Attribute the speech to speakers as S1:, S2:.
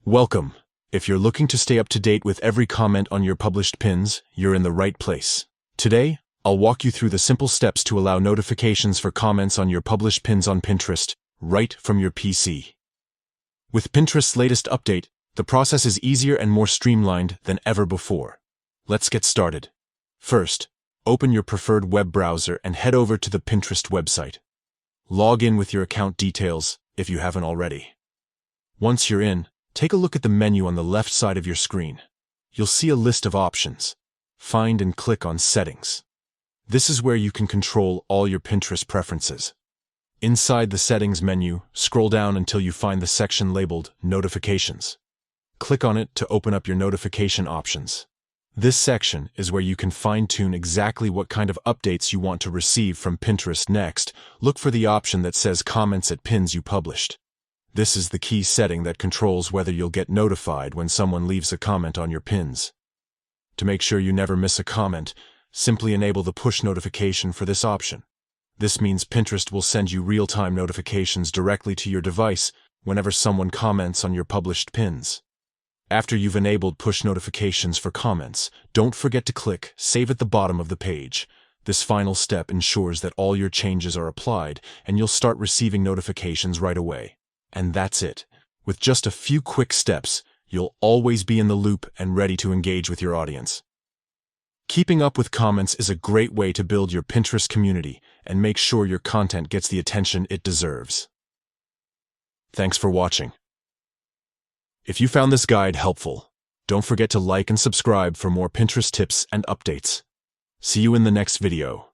S1: Welcome. If you're looking to stay up to date with every comment on your published pins, you're in the right place. Today, I'll walk you through the simple steps to allow notifications for comments on your published pins on Pinterest, right from your PC. With Pinterest's latest update, the process is easier and more streamlined than ever before. Let's get started. First, open your preferred web browser and head over to the Pinterest website. Log in with your account details if you haven't already. Once you're in, take a look at the menu on the left side of your screen. You'll see a list of options. Find and click on Settings. This is where you can control all your Pinterest preferences. Inside the Settings menu, scroll down until you find the section labeled Notifications. Click on it to open up your notification options. This section is where you can fine-tune exactly what kind of updates you want to receive from Pinterest. Next, look for the option that says Comments at Pins you published. This is the key setting that controls whether you'll get notified when someone leaves a comment on your pins. To make sure you never miss a comment, simply enable the push notification for this option. This means Pinterest will send you real-time notifications directly to your device whenever someone comments on your published pins. After you've enabled push notifications for comments, don't forget to click Save at the bottom of the page. This final step ensures that all your changes are applied and you'll start receiving notifications right away. And that's it. With just a few quick steps, you'll always be in the loop and ready to engage with your audience. Keeping up with comments is a great way to build your Pinterest community and make sure your content gets the attention it deserves. Thanks for watching. If you found this guide helpful, don't forget to like and subscribe for more Pinterest tips and updates. See you in the next video.